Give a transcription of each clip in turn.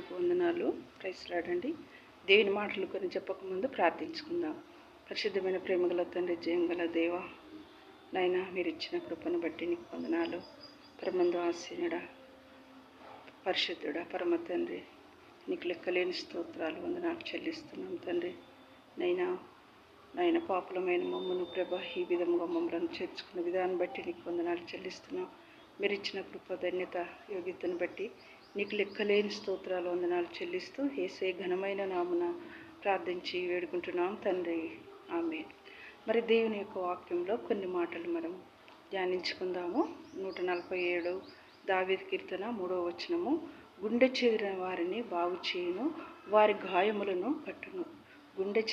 మీకు వందనాలు. Praise Lord. దేవుని మాటలు కొన్ని చెప్పకముందు ప్రార్థించుకుందాం. పరిశుద్ధమైన ప్రేమగల తండ్రి, జయం గల దేవ, నాయన మీరు ఇచ్చిన కృపను బట్టి నీకు వందనాలు. పరమందు ఆసీనుడా, పరిశుద్ధుడా, పరమ తండ్రి, నీకు లెక్కలేని స్తోత్రాలు వందనాలు చెల్లిస్తున్నాం తండ్రి. నాయన పాపులమైన మమ్మను ప్రభ ఈ విధముగా మమ్మల్ని చేర్చుకున్న విధానం బట్టి నీకు వందనాలు చెల్లిస్తున్నాం. మీరు ఇచ్చిన కృప, ధన్యత, యోగ్యతను బట్టి నీకు లెక్కలేని స్తోత్రాలు వందనాలు చెల్లిస్తూ యేసే ఘనమైన నామున ప్రార్థించి వేడుకుంటున్నాం తండ్రి. ఆమేన్. మరి దేవుని యొక్క వాక్యంలో కొన్ని మాటలు మనం ధ్యానించుకుందాము. 147 దావీదు కీర్తన 3వ వచనము. గుండె చెదిరిన వారిని బాగు చేయును, వారి గాయములను కట్టును. గుండె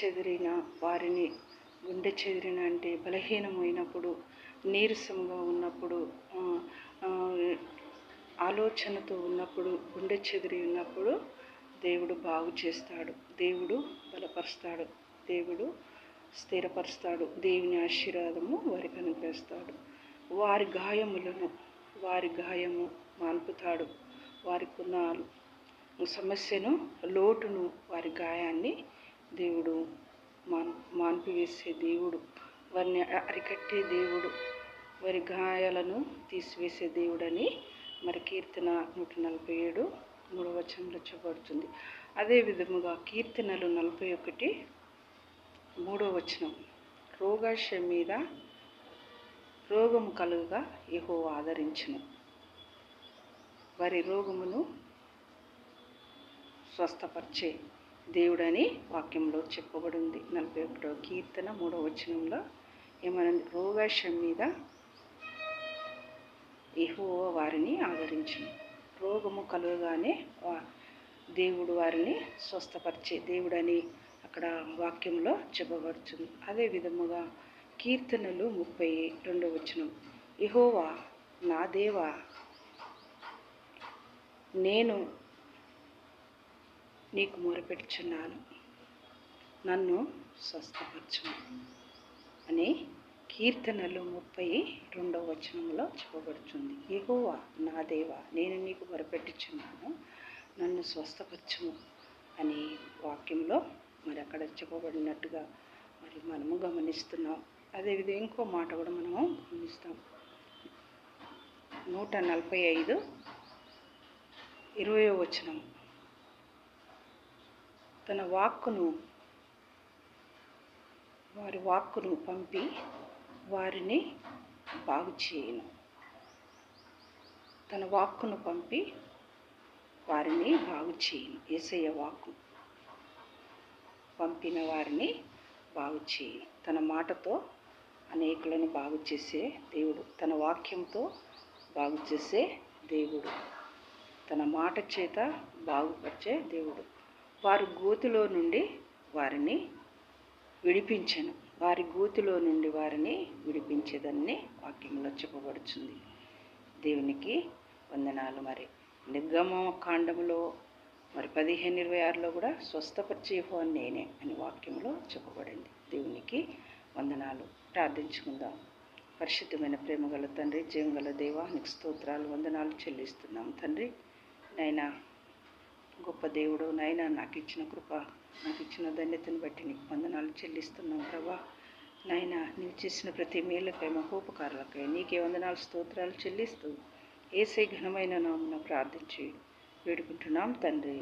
చెదిరిన అంటే బలహీనమైనప్పుడు, నీరసంగా ఉన్నప్పుడు, ఆలోచనతో ఉన్నప్పుడు, గుండె చెదిరి ఉన్నప్పుడు దేవుడు బాగు చేస్తాడు, దేవుడు బలపరుస్తాడు, దేవుడు స్థిరపరుస్తాడు, దేవుని ఆశీర్వాదము వారికి అనుగ్రహిస్తాడు. వారి గాయము మాన్పుతాడు. వారికున్న సమస్యను, లోటును, వారి గాయాన్ని దేవుడు మాన్పివేసే దేవుడు, వారిని అరికట్టే దేవుడు, వారి గాయాలను తీసివేసే దేవుడని మరి కీర్తన 147 3వ వచనంలో చెప్పబడుతుంది. అదే విధముగా కీర్తనలు 41 3వ వచనం. రోగాశ మీద రోగము కలుగగా యెహోవా ఆదరించును, వారి రోగమును స్వస్థపరిచే దేవుడని వాక్యంలో చెప్పబడింది. 41వ కీర్తన 3వ వచనంలో ఏమనండి? రోగాశ మీద యెహోవా వారిని ఆదరించును. రోగము కలుగగానే దేవుడు వారిని స్వస్థపరిచే దేవుడని అక్కడ వాక్యంలో చెప్పబడుతుంది. అదే విధముగా కీర్తనలు 32వ వచనం. యెహోవా నా దేవా, నేను నీకు మొరపెట్టుచున్నాను, నన్ను స్వస్థపరచుము అని కీర్తనలు 32వ వచనంలో చెప్పబడుతుంది. యెహోవా నా దేవా, నేను నీకు మొరపెట్టుచున్నాను, నన్ను స్వస్థపరచుము అని వాక్యంలో మరి అక్కడ చెప్పబడినట్టుగా మరి మనము గమనిస్తున్నాం. అదేవిధంగా ఇంకో మాట కూడా మనము గమనిస్తాం. 145 20వ వచనం. తన వారి వాక్కును పంపి వారిని బాగు చేయను. తన వాక్కును పంపి వారిని బాగు చేయను. యేసయ్య వాక్కు పంపిన వారిని బాగు చేయను. తన మాటతో అనేకులను బాగు చేసే దేవుడు, తన వాక్యంతో బాగు చేసే దేవుడు, తన మాట చేత బాగుపరిచే దేవుడు. వారి గోతిలో నుండి వారిని విడిపించెను, వారి గోతిలో నుండి వారిని విడిపించేదని వాక్యంలో చెప్పబడుతుంది. దేవునికి వందనాలు. మరి నిర్గమకాండములో మరి 15:26లో కూడా స్వస్థపరిచే యెహోవా నేనే అని వాక్యంలో చెప్పబడింది. దేవునికి వందనాలు. ప్రార్థించుకుందాం. పరిశుద్ధమైన ప్రేమగల తండ్రి, జీవంగల దేవా, నీకు స్తోత్రాలు వందనాలు చెల్లిస్తున్నాం తండ్రి. నైనా గొప్ప దేవుడు, నైనా నాకు ఇచ్చిన కృప, నాకు ఇచ్చిన ధన్యతను బట్టి నీకు వందనాలు చెల్లిస్తున్నాం ప్రభా. నాయన నీవు చేసిన ప్రతి మేలుకై, మహోపకారాలకై నీకే వందనాలు స్తోత్రాలు చెల్లిస్తూ యేసే ఘనమైన నామమున ప్రార్థించి వేడుకుంటున్నాం తండ్రి.